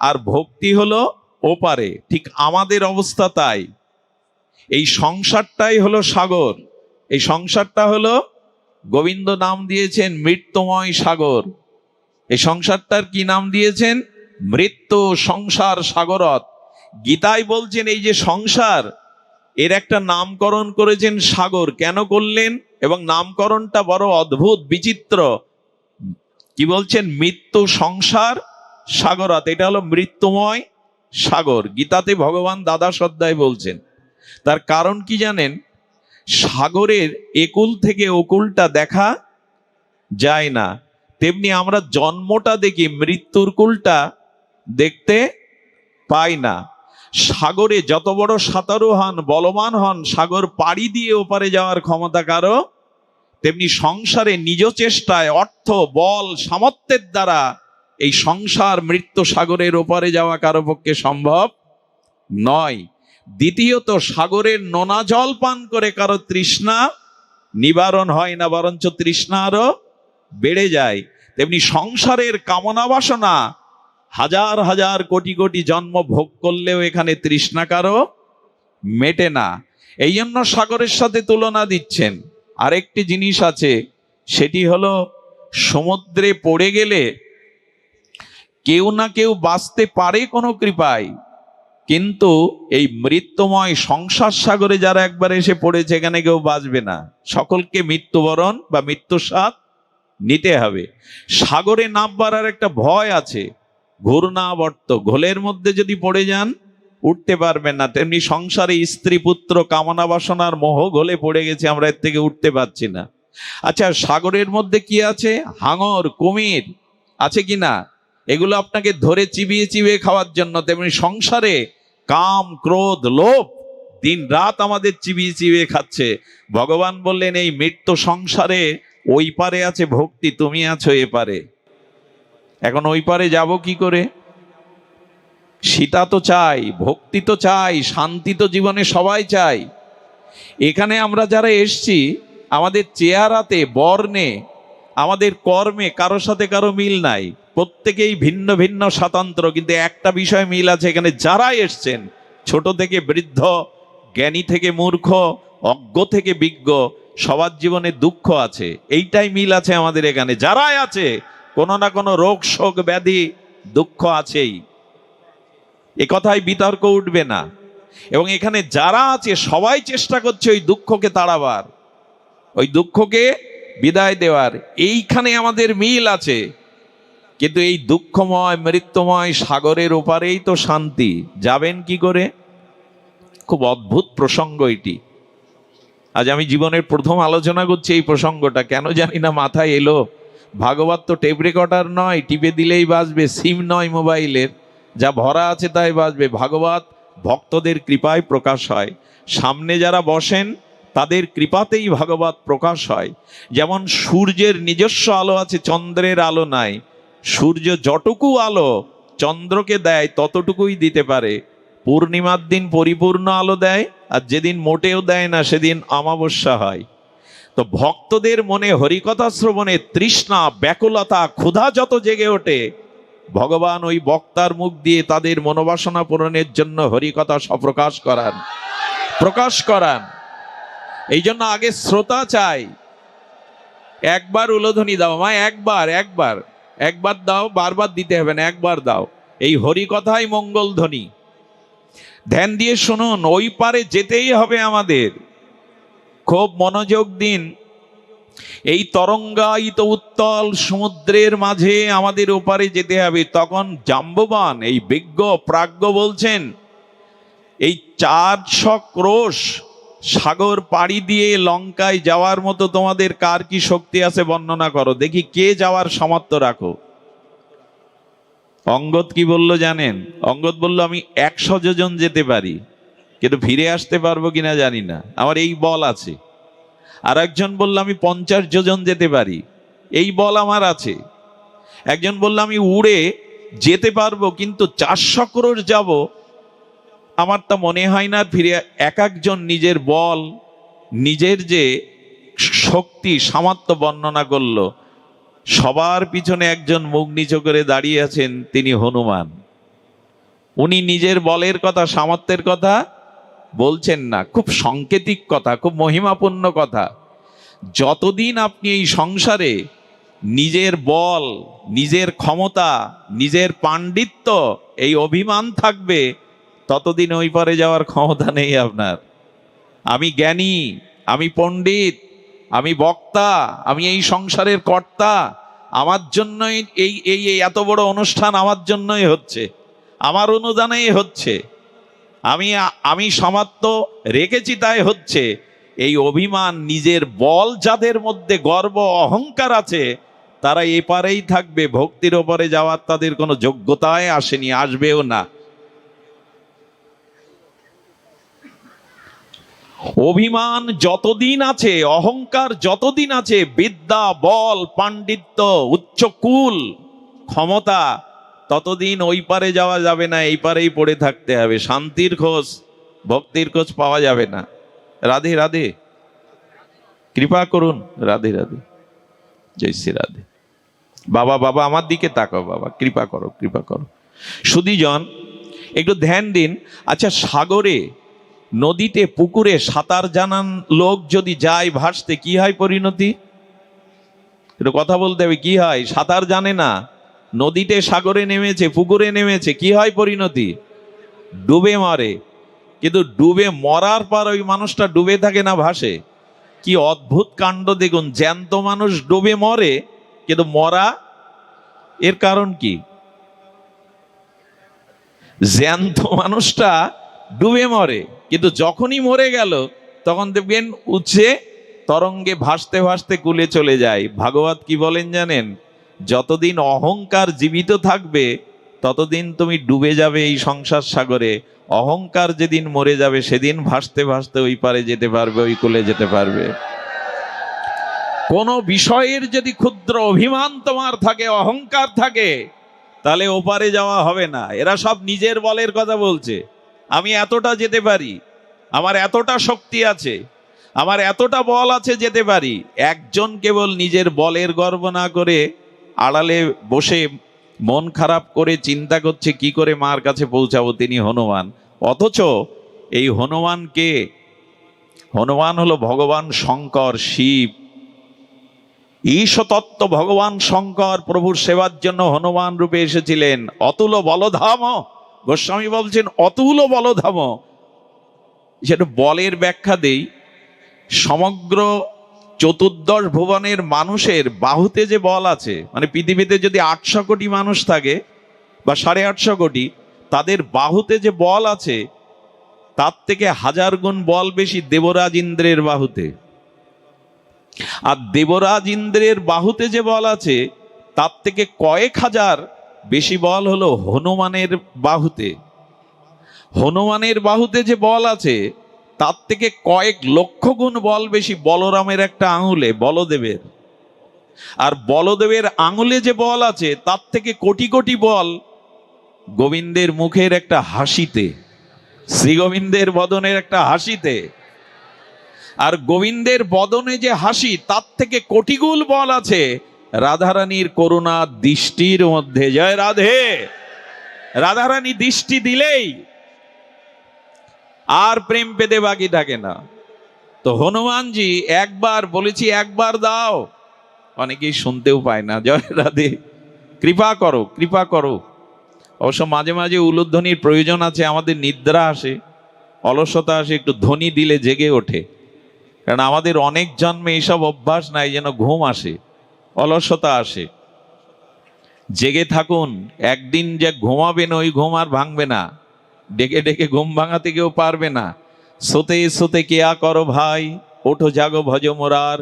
Speaker 1: আর ভক্তি হলো ওপারে। ঠিক আমাদের অবস্থা তাই। এই সংসারটাই হলো সাগর। এই সংসারটা হলো, গোবিন্দ নাম দিয়েছেন মৃত্যুময় সাগর। এই সংসারটার কি নাম দিয়েছেন? মৃত্যু সংসার সাগরত। গীতায় বলছেন এই যে সংসার, এর একটা নামকরণ করেছেন সাগর। কেন করলেন? এবং নামকরণটা বড় অদ্ভুত বিচিত্র। কি বলছেন? মৃত্যু সংসার সাগরত। এটা হলো মৃত্যুময় সাগর। গীতাতে ভগবান দ্বাদশ অধ্যায় বলছেন। তার কারণ কি জানেন? সাগরের একুল থেকে ওকুলটা দেখা যায় না, তেমনি আমরা জন্মটা দেখি, মৃত্যুর কুলটা দেখতে পাই না। সাগরে যত বড় সাঁতারু হন, বলবান হন, সাগর পাড়ি দিয়ে ওপারে যাওয়ার ক্ষমতা কারো, তেমনি সংসারে নিজ চেষ্টায় অর্থ বল সামর্থ্যের দ্বারা এই সংসার মৃত্যু সাগরের ওপারে যাওয়া কারো পক্ষে সম্ভব নয়। দ্বিতীয়ত, সাগরের নোনা জল পান করে কারো তৃষ্ণা নিবারণ হয় না, বরঞ্চ তৃষ্ণা আরো বেড়ে যায়। তেমনি সংসারের কামনা বাসনা হাজার হাজার কোটি কোটি জন্ম ভোগ করলেও এখানে তৃষ্ণা কারো মেটে না। এই জন্য সাগরের সাথে তুলনা দিচ্ছেন। আরেকটি জিনিস আছে, সেটি হলো সমুদ্রে পড়ে গেলে কেউ না কেউ বাঁচতে পারে কোনো কৃপায়, কিন্তু এই মৃত্যুময় সংসার সাগরে যারা একবার এসে পড়েছে এখানে কেউ বাঁচবে না। সকলকে মৃত্যুবরণ বা মৃত্যুর স্বাদ নিতে হবে। সাগরে নামবার আর একটা ভয় আছে, ঘূর্ণাবর্ত। ঘোলের মধ্যে যদি পড়ে যান উঠতে পারবেন না। তেমনি সংসারে স্ত্রী পুত্র কামনা বাসনার মোহ ঘোলে পড়ে গেছে, আমরা এর থেকে উঠতে পারছি না। আচ্ছা, সাগরের মধ্যে কি আছে? হাঙর, কুমির আছে কি না? এগুলো আপনাকে ধরে চিবিয়ে চিবিয়ে খাওয়ার জন্য। তেমনি সংসারে কাম ক্রোধ লোভ দিন রাত আমাদের চিবিয়ে চিবিয়ে খাচ্ছে। ভগবান বললেন এই মৃত্যু সংসারে ওই পারে আছে ভক্তি, তুমি আছো এপারে। এখন ওই পারে যাব কি করে? সীতা তো চাই, ভক্তি তো চাই, শান্তি তো জীবনে সবাই চাই। এখানে আমরা যারা এসছি, আমাদের চেহারাতে বর্ণে আমাদের কর্মে কারো সাথে কারো মিল নাই। প্রত্যেকেই ভিন্ন ভিন্ন স্বাতন্ত্র, কিন্তু একটা বিষয় মিল আছে। এখানে যারা এসছেন, ছোট থেকে বৃদ্ধ, জ্ঞানী থেকে মূর্খ, অজ্ঞ থেকে বিজ্ঞ, সবার জীবনে দুঃখ আছে। এইটাই মিল আছে আমাদের এখানে। যারাই আছে কোনো না কোনো রোগ শোক ব্যাধি দুঃখ আছেই, এ কথায় বিতর্ক উঠবে না। এবং এখানে যারা আছে সবাই চেষ্টা করছে ওই দুঃখকে তাড়াবার, ওই দুঃখকে বিদায় দেওয়ার। এইখানে আমাদের মিল আছে। কিন্তু এই দুঃখময় মৃত্যুময় সাগরের ওপারেই তো শান্তি, যাবেন কি করে? খুব অদ্ভুত প্রসঙ্গ এটি। আজ আমি জীবনের প্রথম আলোচনা করছি এই প্রসঙ্গটা, কেন জানি না মাথায় এলো। ভাগবত তো টেপ রেকর্ডার নয়, টিপে দিলেই বাজবে, সিম নয় মোবাইলের, যা ভরা আছে তাই বাজবে। ভাগবত ভক্তদের কৃপায় প্রকাশ হয়। সামনে যারা বসেন তাদের কৃপাতেই ভাগবত প্রকাশ হয়। যেমন সূর্যের নিজস্ব আলো আছে, চন্দ্রের আলো নাই। সূর্য যতটুকু আলো চন্দ্রকে দেয় ততটুকুই দিতে পারে। পূর্ণিমার দিন পরিপূর্ণ আলো দেয়, আর যেদিন মোটেও দেয় না সেদিন অমাবস্যা হয়। তো ভক্তদের মনে হরিকথা শ্রবণের তৃষ্ণা, ব্যাকুলতা, ক্ষুধা যত জেগে ওঠে, ভগবান ওই বক্তার মুখ দিয়ে তাদের মনোবাসনা পূরণের জন্য হরিকথা প্রকাশ করান। এই জন্য আগে শ্রোতা চাই। একবার উলোধ্বনি দাও মা, একবার দাও, বারবার দিতে হবে না, একবার দাও। এই হরিকথাই মঙ্গল ধ্বনি। ধ্যান দিয়ে শুনুন, ওই পারে যেতেই হবে আমাদের। খুব মনোযোগ দিন। এই তরঙ্গায়িত উত্তল সমুদ্রের মাঝে আমাদের ওপারে যেতে হবে। তখন জাম্ববান এই বিজ্ঞ প্রাজ্ঞ বলছেন, এই 400 ক্রোশ সাগর পাড়ি দিয়ে লঙ্কায় যাওয়ার মতো তোমাদের কার কি শক্তি আছে বর্ণনা করো দেখি, কে যাওয়ার সামর্থ্য রাখো। অঙ্গদ কি বলল জানেন? অঙ্গদ বলল, আমি 100 যোজন যেতে পারি, কিন্তু ফিরে আসতে পারবো কিনা জানি না, আমার এই বল আছে। আর একজন বলল, আমি 50 যোজন যেতে পারি, এই বল আমার আছে। একজন বলল, আমি উড়ে যেতে পারবো, কিন্তু 400 ক্রোশ যাব, আমার তা মনে হয় না ফিরে। এক একজন নিজের বল, নিজের যে শক্তি সামর্থ্য বর্ণনা করলো। সবার পিছনে একজন মুখ নিচু করে দাঁড়িয়ে আছেন, তিনি হনুমান। উনি নিজের বলের কথা, সামর্থ্যের কথা বলছেন না, খুব সাংকেতিক কথা, খুব মহিমাপূর্ণ কথা। যতদিন আপনি এই সংসারে নিজের বল, নিজের ক্ষমতা, নিজের পাণ্ডিত্য, এই অভিমান থাকবে, ততদিন ওই পারে যাওয়ার ক্ষমতা নেই আপনার। আমি জ্ঞানী, আমি পণ্ডিত, আমি বক্তা, আমি এই সংসারের কর্তা, আমার জন্যই এই এই এই এত বড় অনুষ্ঠান আমার জন্যই হচ্ছে, আমার অনুদানেই হচ্ছে, আমি সামর্থ্য রেখেছি তাই হচ্ছে। এই অভিমান, নিজের বল যাদের মধ্যে গর্ব অহংকার আছে, তারা এপারেই থাকবে, ভক্তির ওপরে যাওয়ার তাদের কোনো যোগ্যতায় আসেনি, আসবেও না। অভিমান যতদিন আছে, অহংকার যতদিন আছে, বিদ্যা, বল, পাণ্ডিত্য, উচ্চকুল, ক্ষমতা, ততদিন ওই পারে যাওয়া যাবে না, এই পারেই পড়ে থাকতে হবে। শান্তির খোঁজ, ভক্তির খোঁজ পাওয়া যাবে না। রাধে রাধে, কৃপা করুন। রাধে রাধে, জয় শ্রী রাধে। বাবা বাবা আমার দিকে তাকাও, বাবা কৃপা করো, কৃপা করো। সুধীজন একটু ধ্যান দিন। আচ্ছা, সাগরে, নদীতে, পুকুরে সাঁতার জানান লোক যদি যায় ভাসতে, কি হয় পরিণতি? একটু কথা বলতে হবে, কি হয়? সাঁতার জানে না, নদীতে সাগরে নেমেছে, পুকুরে নেমেছে, কি হয় পরিণতি? ডুবে মরে। কিন্তু ডুবে মরার পর ওই মানুষটা ডুবে থাকে না, ভাসে। কি অদ্ভুত কাণ্ড দেখুন, জ্যান্ত মানুষ ডুবে মরে, কিন্তু মরা, এর কারণ কি? জ্যান্ত মানুষটা ডুবে মরে, কিন্তু যখনই মরে গেল তখন দেখবেন উঠছে তরঙ্গে ভাসতে ভাসতে কুলে চলে যায়। ভাগবত কি বলেন জানেন? যতদিন অহংকার জীবিত থাকবে ততদিন তুমি ডুবে যাবে এই সংসার সাগরে। অহংকার যেদিন মরে যাবে সেদিন ভাসতে ভাসতে ওই পারে যেতে পারবে, ওই কুলে যেতে পারবে। কোন বিষয়ের যদি ক্ষুদ্র অভিমান তোমার থাকে, অহংকার থাকে, তাহলে ওপারে যাওয়া হবে না। এরা সব নিজের বলের কথা বলছে, আমি এতটা যেতে পারি, আমার এতটা শক্তি আছে, আমার এতটা বল আছে, যেতে পারি। একজন কেবল নিজের বলের গর্ব না করে আড়ালে বসে মন খারাপ করে চিন্তা করছে কি করে মার কাছে পৌঁছাবো, তিনি হনুমান। অথচ এই হনুমানকে, হনুমান হলো ভগবান শঙ্কর, শিব, ঈশতত্ত্ব ভগবান শঙ্কর প্রভুর সেবার জন্য হনুমান রূপে এসেছিলেন। অতুল বলধাম, গোস্বামী বলছেন অতুল বলধাম। সেটা বলের ব্যাখ্যা দেই। সমগ্র চতুর্দশ ভুবনের মানুষের বাহুতে যে বল আছে, মানে পৃথিবীতে যদি 800 কোটি মানুষ থাকে বা 850 কোটি, তাদের বাহুতে যে বল আছে তার থেকে 1000 গুণ বল বেশি দেবরাজ ইন্দ্রের বাহুতে। আর দেবরাজ ইন্দ্রের বাহুতে যে বল আছে তার থেকে কয়েক হাজার বেশি বল হলো হনুমানের বাহুতে। হনুমানের বাহুতে যে বল আছে তার থেকে কয়েক লক্ষ গুণ বল বেশি বলরামের একটা আঙুলে, বলদেবের। আর বলদেবের আঙুলে যে বল আছে তার থেকে কোটি কোটি বল গোবিন্দের মুখের একটা হাসিতে, শ্রী গোবিন্দের বদনের একটা হাসিতে। আর গোবিন্দের বদনে যে হাসি তার থেকে কোটি গুণ বল আছে রাধারানীর করুণা দৃষ্টির মধ্যে। জয় রাধে। রাধারানী দৃষ্টি দিলেই আর প্রেম পেতে বাকি থাকে না। তো হনুমানজি একবার বলেছি, একবার দাও, অনেকেই শুনতেও পায় না। জয় রাধে, কৃপা করো, কৃপা করো। অবশ্য মাঝে মাঝে উলুধ্বনির প্রয়োজন আছে, আমাদের নিদ্রা আসে, অলসতা আসে, একটু ধ্বনি দিলে জেগে ওঠে। কারণ আমাদের অনেক জন্মে এইসব অভ্যাস নাই, যেন ঘুম আসে, অলসতা আসে। জেগে থাকুন, একদিন যে ঘুমাবেন ওই ঘুম আর ভাঙবে না, ডেকে ডেকে ঘুম ভাঙাতে কেউ পারবে না। সোতে সোতে কেয়া করো ভাই, ওঠো জাগো ভজ মোরার,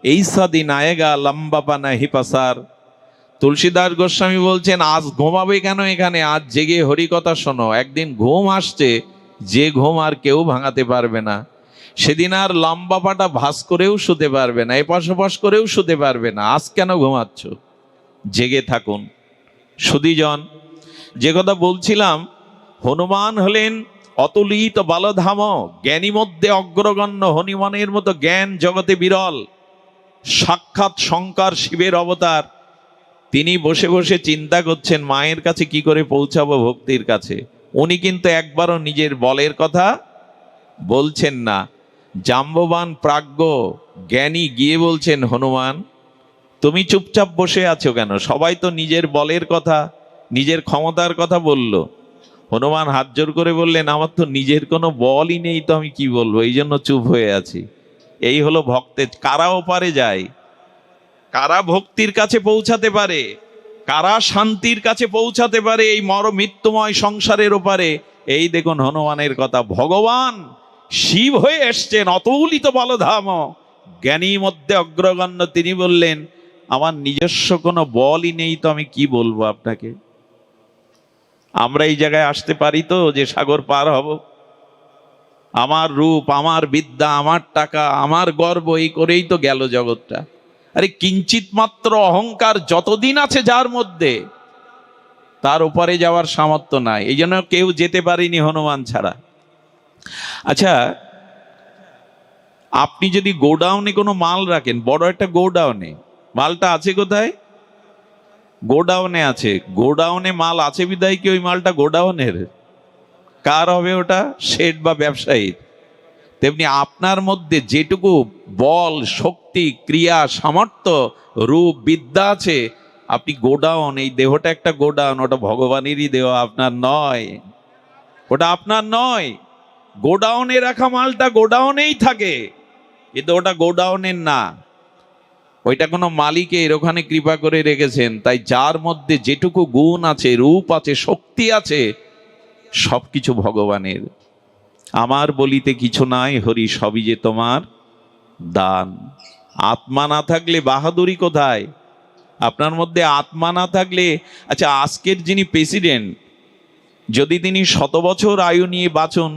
Speaker 1: এই সাদিন আয়েগা লম্বা পানা হিপাসার। তুলসীদাস গোস্বামী বলছেন, আজ ঘুমাবে কেন এখানে, আজ জেগে হরিকথা শোনো, একদিন ঘুম আসছে যে ঘুম আর কেউ ভাঙাতে পারবে না। সেদিন আর লম্বা পাটা ভাস করেও শুতে পারবে না, এপাশ ওপাশ করেও শুতে পারবে না। আজ কেন ঘুমাচ্ছ? জেগে থাকুন। সুধীজন, যে কথা বলছিলাম, হনুমান হলেন অতুলিত বালধাম, জ্ঞানী মধ্যে অগ্রগণ্য, হনুমানের মতো জ্ঞান জগতে বিরল, সাক্ষাৎ শঙ্কর শিবের অবতার। তিনি বসে বসে চিন্তা করছেন মায়ের কাছে কি করে পৌঁছাবো ভক্তির কাছে। উনি কিন্তু একবারও নিজের বলের কথা বলছেন না। জাম্ববান প্রাজ্ঞ জ্ঞানী গিয়ে বলছেন, হনুমান তুমি চুপচাপ বসে আছো কেন? সবাই তো নিজের বলের কথা, নিজের ক্ষমতার কথা বলল। হনুমান হাত জোর করে বললেন, আমার তো নিজের কোনো বলই নেই, তো আমি কি বলবো, এই জন্য চুপ হয়ে আছি। এই হলো ভক্তের। কারা ওপারে যায়, কারা ভক্তির কাছে পৌঁছাতে পারে, কারা শান্তির কাছে পৌঁছাতে পারে এই মৃত্যুময় সংসারের ওপারে। এই দেখুন হনুমানের কথা, ভগবান শিব হয়ে এসছেন, অতুলিত বলধাম, জ্ঞানী মধ্যে অগ্রগণ্য। তিনি বললেন, আমার নিজস্ব কোনো বলই নেই, তো আমি কি বলবো আপনাকে। আমরা এই জায়গায় আসতে পারি তো যে সাগর পার হব? আমার রূপ, আমার বিদ্যা, আমার টাকা, আমার গর্ব, এই করেই তো গেল জগৎটা। আরে কিঞ্চিত মাত্র অহংকার যতদিন আছে যার মধ্যে, তার উপরে যাওয়ার সামর্থ্য নাই। এই জন্য কেউ যেতে পারেনি হনুমান ছাড়া। আচ্ছা, আপনি যদি গোডাউনে কোনো মাল রাখেন, বড় একটা গোডাউনে, মালটা আছে কোথায়? গোডাউনে আছে। গোডাউনে মাল আছে বিদায় কি ওই মালটা গোডাউনের? কার হবে ওটা? শেড বা ব্যবসায়ীর। তেমনি আপনার মধ্যে যেটুকু বল, শক্তি, ক্রিয়া, সামর্থ্য, রূপ, বিদ্যা আছে, আপনি গোডাউন, এই দেহটা একটা গোডাউন, ওটা ভগবানেরই দেহ, আপনার নয়। ওটা আপনার নয়। গোডাউনে রাখা মালটা গোডাউনেই থাকে, কিন্তু ওটা গোডাউনের না। ওইটা কোনো মালিকের ওখানে কৃপা করে রেখেছেন। তাই যার মধ্যে যেটুকু গুণ আছে, রূপ আছে, শক্তি আছে, সবকিছু ভগবানের। আমার বলিতে কিছু নাই, হরি সবই যে তোমার দান। আত্মা না থাকলে বাহাদুরি কোথায়? আপনার মধ্যে আত্মা না থাকলে, আচ্ছা আজকের যিনি প্রেসিডেন্ট, যদি তিনি 100 বছর আয়ু নিয়ে বাঁচুন,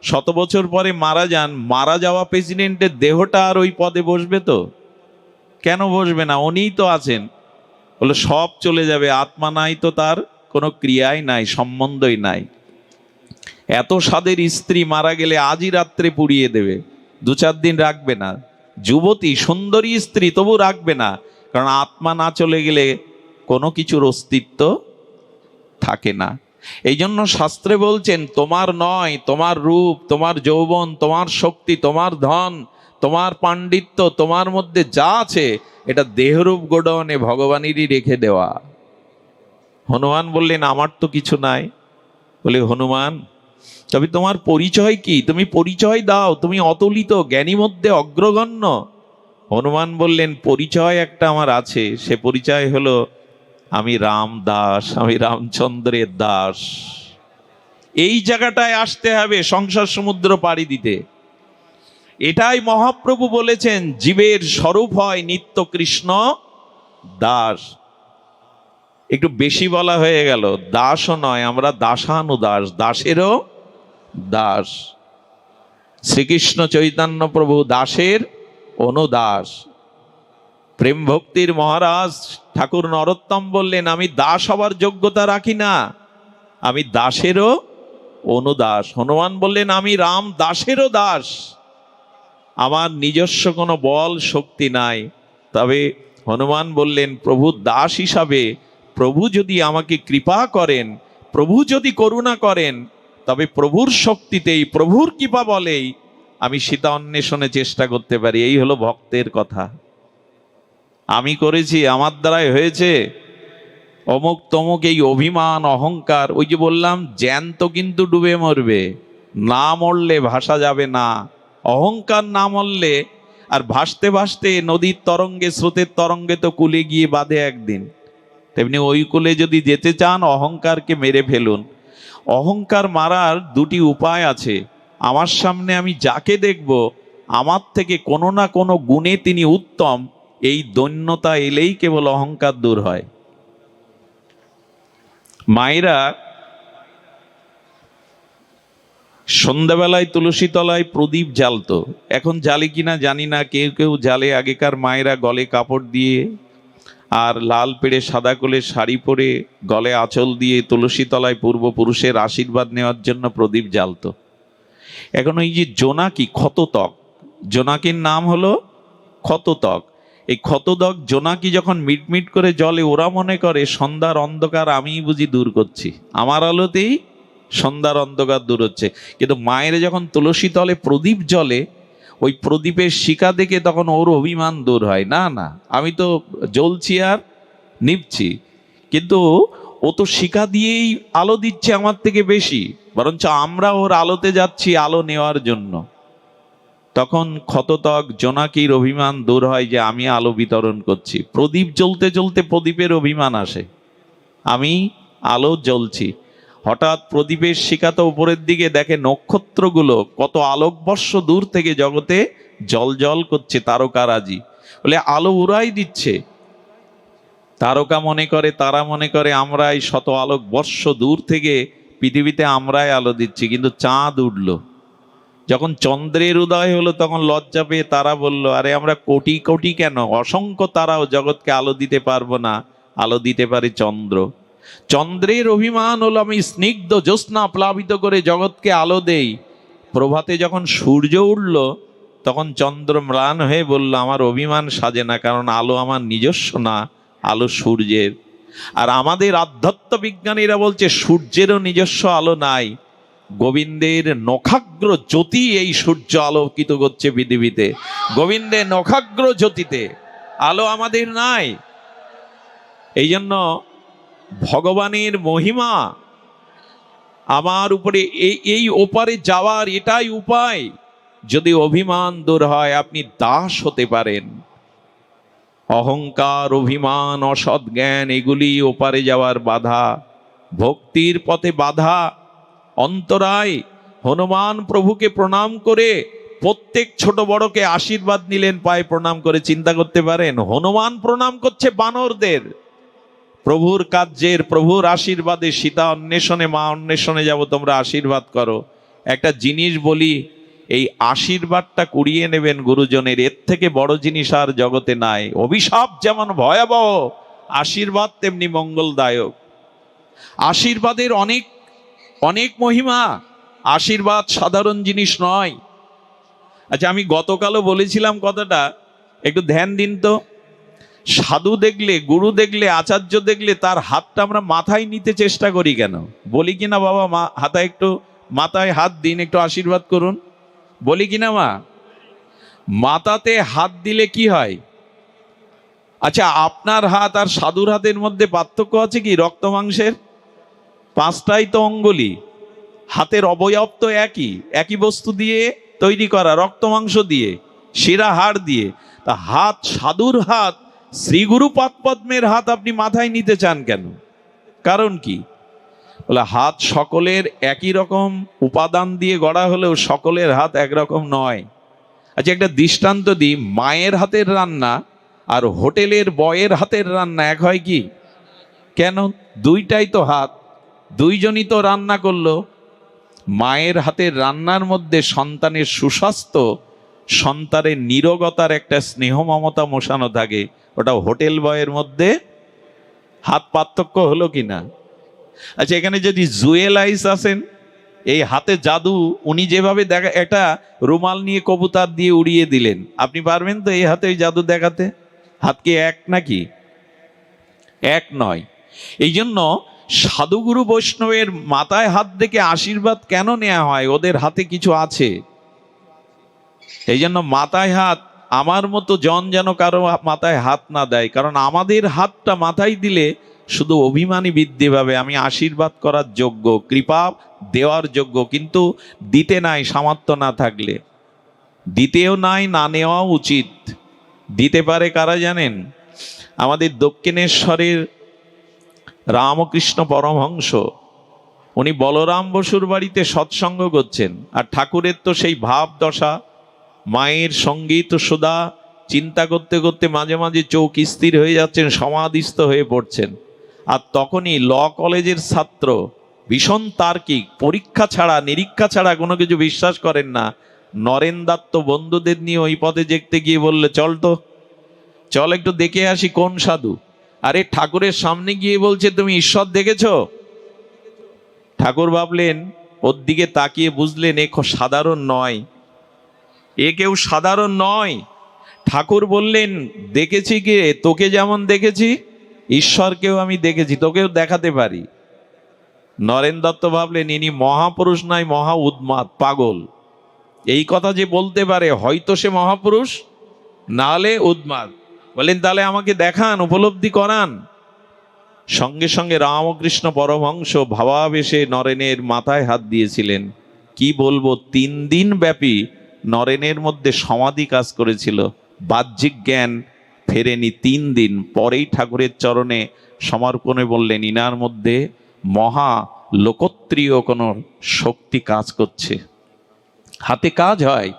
Speaker 1: 100 বছর পরে মারা যান, মারা যাওয়া প্রেসিডেন্টের দেহটা আর ওই পদে বসবে তো? কেন বসবে না? উনিই তো আছেন। বলে সব চলে যাবে, আত্মা নাই তো তার কোনো ক্রিয়াই নাই, সম্বন্ধই নাই। এত স্বাদের স্ত্রী মারা গেলে আজই রাত্রে পুড়িয়ে দেবে, 2-4 দিন রাখবে না। যুবতী সুন্দরী স্ত্রী তবু রাখবে না, কারণ আত্মা না চলে গেলে কোনো কিছুর অস্তিত্ব থাকে না। এই জন্য শাস্ত্রে বলছেন, তোমার নয়, তোমার রূপ, তোমার যৌবন, তোমার শক্তি, তোমার ধন, তোমার পাণ্ডিত্য, তোমার মধ্যে যা আছে, এটা দেহরূপ গোডাউনে ভগবানেরই রেখে দেওয়া। হনুমান বললেন, আমার তো কিছু নাই। বলে, হনুমান তবে তোমার পরিচয় কি? তুমি পরিচয় দাও, তুমি অতুলিত, জ্ঞানী মধ্যে অগ্রগণ্য। হনুমান বললেন, পরিচয় একটা আমার আছে, সে পরিচয় হলো আমি রাম দাস, আমি রামচন্দ্রের দাস। এই জায়গাটায় আসতে হবে সংসার সমুদ্র পাড়ি দিতে। এটাই মহাপ্রভু বলেছেন, জীবের স্বরূপ হয় নিত্য কৃষ্ণ দাস। একটু বেশি বলা হয়ে গেল, দাসও নয়, আমরা দাসানুদাস, দাসেরও দাস। শ্রীকৃষ্ণ চৈতন্য প্রভু দাসের অনুদাস। প্রেম ভক্তির মহারাজ ঠাকুর নরোত্তম বললেন, আমি দাস হবার যোগ্যতা রাখি না, আমি দাসেরও অনুদাস। হনুমান বললেন, আমি রাম দাসেরও দাস, আমার নিজস্ব কোনো বল শক্তি নাই। তবে হনুমান বললেন, প্রভু দাস হিসাবে প্রভু যদি আমাকে কৃপা করেন, প্রভু যদি করুণা করেন, তবে প্রভুর শক্তিতেই, প্রভুর কৃপা বলেই আমি সীতা অন্বেষণে চেষ্টা করতে পারি। এই হলো ভক্তের কথা। আমি করেছি, আমার দ্বারাই হয়েছে, অমুক তমুক, এই অভিমান অহংকার। ওই যে বললাম, জ্যান্ত কিন্তু ডুবে মরবে, না মরলে ভাসা যাবে না। অহংকার না মরলে আর ভাসতে ভাসতে নদীর তরঙ্গে, স্রোতের তরঙ্গে তো কূলে গিয়ে বাঁধে একদিন। তেমনি ওই কূলে যদি যেতে চান, অহংকারকে মেরে ফেলুন। অহংকার মারার দুটি উপায় আছে। আমার সামনে আমি যাকে দেখব আমার থেকে কোনো না কোনো গুণে তিনি উত্তম, এই দৈন্যতা এলেই কেবল অহংকার দূর হয়। মায়েরা সন্ধ্যাবেলায় তুলসী তলায় প্রদীপ জ্বালতো, এখন জ্বালে কিনা জানি না, কেউ কেউ জ্বালে। আগেকার মায়েরা গলে কাপড় দিয়ে আর লাল পেড়ে সাদা কোলে শাড়ি পরে গলে আঁচল দিয়ে তুলসী তলায় পূর্বপুরুষের আশীর্বাদ নেওয়ার জন্য প্রদীপ জ্বালতো। এখন ওই যে জোনাকি, ক্ষততক, জোনাকির নাম হলো ক্ষততক। এই ক্ষততক জোনাকি যখন মিটমিট করে জ্বলে, ওরা মনে করে সন্ধ্যার অন্ধকার আমিই বুঝি দূর করছি, আমার আলোতেই সন্ধ্যার অন্ধকার দূর হচ্ছে। কিন্তু মায়ের যখন তুলসী তলে প্রদীপ জ্বলে, ওই প্রদীপের শিখা দেখে তখন ওর অভিমান দূর হয়। না না, আমি তো জ্বলছি আর নিভছি, কিন্তু ও তো শিখা দিয়েই আলো দিচ্ছে আমার থেকে বেশি, বরঞ্চ আমরা ওর আলোতে যাচ্ছি আলো নেওয়ার জন্য। তখন ক্ষততক জোনাকির অভিমান দূর হয় যে আমি আলো বিতরণ করছি। প্রদীপ জ্বলতে জ্বলতে প্রদীপের অভিমান আসে, আমি আলো জ্বলছি। হঠাৎ প্রদীপের শিখা তো উপরের দিকে দেখে নক্ষত্রগুলো কত আলোকবর্ষ দূর থেকে জগতে জল জল করছে, তারকারাজি বলে আলো উড়াই দিচ্ছে। তারকা মনে করে, তারা মনে করে আমরাই শত আলোকবর্ষ দূর থেকে পৃথিবীতে আমরাই আলো দিচ্ছি। কিন্তু চাঁদ উঠল, যখন চন্দ্রের উদয় হলো তখন লজ্জা পেয়ে তারা বলল, আরে আমরা কোটি কোটি কেন, অসংখ্য তারাও জগৎকে আলো দিতে পারবো না, আলো দিতে পারে চন্দ্র। চন্দ্রের অভিমান হলো আমি স্নিগ্ধ জ্যোৎস্না প্লাবিত করে জগৎকে আলো দেই। প্রভাতে যখন সূর্য উঠল তখন চন্দ্র ম্লান হয়ে বলল, আমার অভিমান সাজে না, কারণ আলো আমার নিজস্ব না, আলো সূর্যের। আর আমাদের আধ্যাত্ম বিজ্ঞানীরা বলছে সূর্যেরও নিজস্ব আলো নাই, গোবিন্দের নখাগ্র জ্যোতি এই সূর্য আলোকিত করছে পৃথিবীতে। গোবিন্দের নখাগ্র জ্যোতিতে আলো আমাদের নাই। এই জন্য ভগবানের মহিমা আমার উপরে, এই ওপারে যাওয়ার এটাই উপায়। যদি অভিমান দূর হয় আপনি দাস হতে পারেন। অহংকার, অভিমান, অসৎ জ্ঞান এগুলি ওপারে যাওয়ার বাধা, ভক্তির পথে বাধা, অন্তরায়। হনুমান প্রভুকে প্রণাম করে প্রত্যেক ছোট বড়কে আশীর্বাদ নিলেন পায়ে প্রণাম করে। চিন্তা করতে পারেন, হনুমান প্রণাম করছে বানরদের। প্রভুর কার্যের, প্রভুর আশীর্বাদে, সীতা অন্বেষণে, মা অন্বেষণে যাব, তোমরা আশীর্বাদ করো। একটা জিনিস বলি, এই আশীর্বাদটা কুড়িয়ে নেবেন গুরুজনের, এর থেকে বড় জিনিস আর জগতে নাই। অভিশাপ যেমন ভয়াবহ, আশীর্বাদ তেমনি মঙ্গলদায়ক। আশীর্বাদের অনেক অনেক মহিমা, আশীর্বাদ সাধারণ জিনিস নয়। আচ্ছা, আমি গতকালও বলেছিলাম কথাটা, একটু ধ্যান দিন তো। সাধু দেখলে, গুরু দেখলে, আচার্য দেখলে তার হাতটা আমরা মাথায় নিতে চেষ্টা করি কেন? বলি কিনা বাবা, মা হাতায় একটু, মাথায় হাত দিন, একটু আশীর্বাদ করুন, বলি কিনা মা? মাথাতে হাত দিলে কি হয়? আচ্ছা, আপনার হাত আর সাধুর হাতের মধ্যে পার্থক্য আছে কি? রক্ত মাংসের, পাঁচটাই তো অঙ্গুলি, হাতের অবয়ব তো একই, একই বস্তু দিয়ে তৈরি করা, রক্ত মাংস দিয়ে, শিরা হাড় দিয়ে। তা হাত, সাধুর হাত, শ্রীগুরু পাদপদ্মের হাত আপনি মাথায় নিতে চান কেন? কারণ কি? বলে হাত সকলের একই রকম উপাদান দিয়ে গড়া হলেও সকলের হাত একরকম নয়। আচ্ছা, একটা দৃষ্টান্ত দিই, মায়ের হাতের রান্না আর হোটেলের বয়ের হাতের রান্না এক হয় কি? কেন? দুইটাই তো হাত, দুইজনই তো রান্না করলো। মায়ের হাতের রান্নার মধ্যে সন্তানের সুস্বাস্থ্য, সন্তানের নিরোগতার একটা স্নেহ মমতা মোশানো থাকে, ওটা হোটেল বয়ের মধ্যে হাত পার্থক্য হলো কিনা? আচ্ছা, এখানে যদি জুয়েল আইস আসেন, এই হাতে জাদু, উনি যেভাবে দেখা, একটা রুমাল নিয়ে কবুতর দিয়ে উড়িয়ে দিলেন, আপনি পারবেন তো এই হাতে ওই জাদু দেখাতে? হাত কি এক নাকি? এক নয়। এই জন্য সাধুগুরু বৈষ্ণবের মাথায় হাত দেখে আশীর্বাদ কেন নেওয়া হয়? ওদের হাতে কিছু আছে। এই জন্য মাথায় হাত, আমার মতো জন যেন কারো মাথায় হাত না দেয়, কারণ আমাদের হাতটা মাথায় দিলে শুধু অভিমানী বৃদ্ধি পাবে। আমি আশীর্বাদ করার যোগ্য, কৃপা দেওয়ার যোগ্য, কিন্তু দিতে নাই সামর্থ্য না থাকলে। দিতেও নাই, না নেওয়া উচিত। দিতে পারে কারা জানেন? আমাদের দক্ষিণেশ্বরের রামকৃষ্ণ পরমহংস, উনি বলরাম বসুর বাড়িতে সৎসঙ্গ করছেন, আর ঠাকুরের তো সেই ভাব দশা, মায়ের সঙ্গীত সুধা চিন্তা করতে করতে মাঝে মাঝে চোখ স্থির হয়ে যাচ্ছেন, সমাধিস্থ হয়ে পড়ছেন। আর তখনই ল কলেজের ছাত্র, ভীষণ তার্কিক, পরীক্ষা ছাড়া নিরীক্ষা ছাড়া কোনো কিছু বিশ্বাস করেন না, নরেন দত্ত বন্ধুদের নিয়ে ওই পথে দেখতে গিয়ে বললে, চল তো, চল একটু দেখে আসি কোন সাধু। আরে ঠাকুরের সামনে গিয়ে বলছে, তুমি ঈশ্বর দেখেছো? ঠাকুর ভাবলেন, ওর দিকে তাকিয়ে বুঝলেন এ সাধারণ নয়, এ কেউ সাধারণ নয়। ঠাকুর বললেন, দেখেছি কে? তোকে যেমন দেখেছি, ঈশ্বরকেও আমি দেখেছি, তোকেও দেখাতে পারি। নরেন দত্ত ভাবলেন, ইনি মহাপুরুষ নয়, মহা উন্মাদ, পাগল। এই কথা যে বলতে পারে, হয়তো সে মহাপুরুষ, নাহলে উন্মাদ। বলেন, তাহলে আমাকে দেখান, উপলব্ধি করান। সঙ্গে সঙ্গে রামকৃষ্ণ পরমহংস ভাবাবেশে নরেনের মাথায় হাত দিয়েছিলেন। কি বলবো, 3 দিন ব্যাপী নরেনের মধ্যে সমাধি কাজ করেছিল, বাহ্যিক জ্ঞান ফেরেনি 3 দিন। পরেই ঠাকুরের চরণে সমর্পণে বললেন, ইনার মধ্যে মহা লোকত্রীয় কোনো শক্তি কাজ করছে, হাতে কাজ হয়।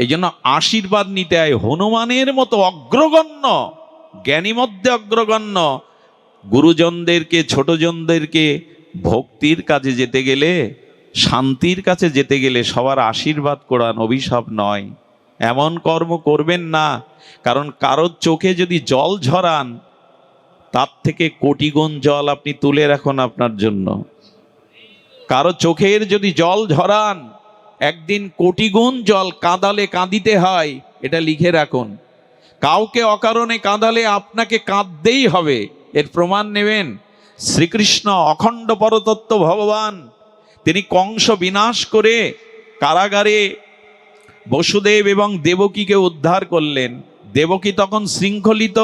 Speaker 1: এই জন্য আশীর্বাদ নিতে হয়। হনুমানের মতো অগ্রগণ্য জ্ঞানী মধ্যে অগ্রগণ্য গুরুজনদেরকে, ছোটজনদেরকে ভক্তির কাজে যেতে গেলে, শান্তির কাছে যেতে গেলে সবার আশীর্বাদ করান, অভিশাপ নয়। এমন কর্ম করবেন না, কারণ কারোর চোখে যদি জল ঝরান, তার থেকে কোটি গুণ জল আপনি তুলে রাখুন আপনার জন্য। কারো চোখের যদি জল ঝরান, একদিন কোটি গুণ জল কাঁদালে কাঁদিতে হয়, এটা লিখে রাখুন। কাউকে অকারণে কাঁদালে আপনাকে কাঁদতেই হবে, এর প্রমাণ নেবেন। শ্রীকৃষ্ণ অখণ্ড পরতত্ত্ব ভগবান, তিনি কংস বিনাশ করে কারাগারে বসুদেব এবং দেবকীকে উদ্ধার করলেন। দেবকী তখন শৃঙ্খলিত,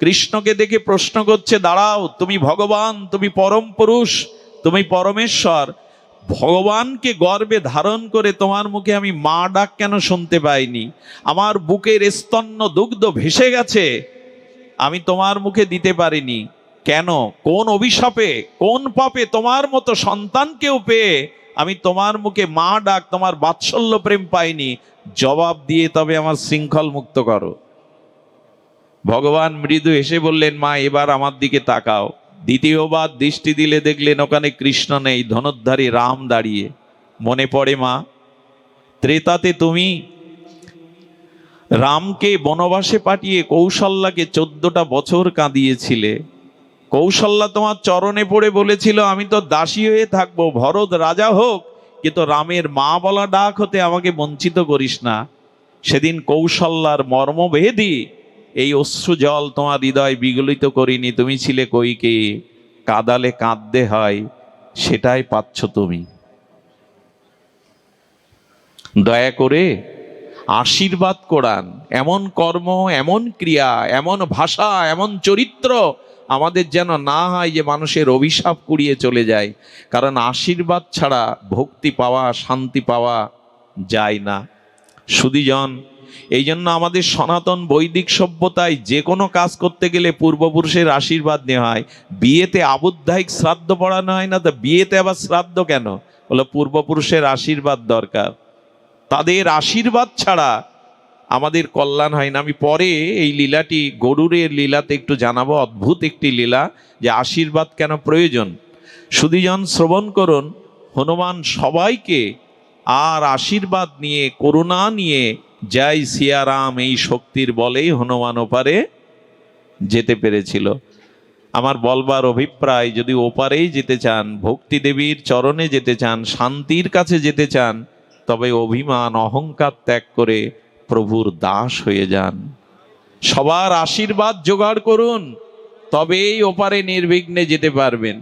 Speaker 1: কৃষ্ণকে দেখে প্রশ্ন করছে, দাঁড়াও, তুমি ভগবান, তুমি পরম পুরুষ, তুমি পরমেশ্বর, ভগবানকে গর্বে ধারণ করে তোমার মুখে আমি মা ডাক কেন শুনতে পাইনি? আমার বুকের স্তন্য দুগ্ধ ভেসে গেছে, আমি তোমার মুখে দিতে পারিনি কেন? কোন অভিশাপে, কোন পাপে তোমার মতো সন্তানকেও পেয়ে আমি তোমার মুখে মা ডাক, তোমার বাৎসল্য প্রেম পাইনি? জবাব দিয়ে তবে আমার শৃঙ্খল মুক্ত করো। ভগবান মৃদু এসে বললেন, মা এবার আমার দিকে তাকাও। দ্বিতীয়বার দৃষ্টি দিলে দেখলেন ওখানে কৃষ্ণ নেই, ধনুর্ধারী রাম দাঁড়িয়ে। মনে পড়ে মা, ত্রেতাতে তুমি রামকে বনবাসে পাঠিয়ে কৌশল্যাকে 14টা বছর কাঁদিয়েছিলে। কৌশল্যা তোমার চরণে পড়ে বলেছিল, আমি তো দাসী হয়ে থাকবো, ভরত রাজা হোক, কিন্তু রামের মা বলা ডাক হতে আমাকে বঞ্চিত করিস না। সেদিন কৌশল্যার মর্মভেদী এই অশ্রু জল তোমার হৃদয় বিগলিত করিনি, তুমি ছিলে কইকেয়ী। কাঁদালে কাঁদতে হয়, সেটাই পাচ্ছ তুমি। দয়া করে আশীর্বাদ করান। এমন কর্ম, এমন ক্রিয়া, এমন ভাষা, এমন চরিত্র আমাদের যেন না হয় যে মানুষের অভিশাপ কুড়িয়ে চলে যায়। কারণ আশীর্বাদ ছাড়া ভক্তি পাওয়া, শান্তি পাওয়া যায় না। সুধীজন, এই জন্য আমাদের সনাতন বৈদিক সভ্যতায় যে কোনো কাজ করতে গেলে পূর্বপুরুষের আশীর্বাদ নেওয়া হয়। বিয়েতে আবুদ্ধায়িক শ্রাদ্ধ পড়ানো হয় না, তো বিয়েতে আবার শ্রাদ্ধ কেন? বলে পূর্বপুরুষের আশীর্বাদ দরকার, তাদের আশীর্বাদ ছাড়া আমাদের কল্যাণ হয় না। আমি পরে এই লীলাটি, গরুরের লীলাতে একটু জানাবো, অদ্ভুত একটি লীলা, যে আশীর্বাদ কেন প্রয়োজন। সুধীজন, শ্রবণ করুন। হনুমান সবাইকে আর আশীর্বাদ নিয়ে, করুণা নিয়ে, জয় সিয়ারাম, এই শক্তির বলেই হনুমান ওপারে যেতে পেরেছিল। আমার বলবার অভিপ্রায়, যদি ওপারেই যেতে চান, ভক্তি দেবীর চরণে যেতে চান, শান্তির কাছে যেতে চান, তবে অভিমান অহংকার ত্যাগ করে প্রভুর দাস হয়ে যান। সবার আশীর্বাদ জোগাড় করুন, তবেই ওপারে নির্বিঘ্নে যেতে পারবেন।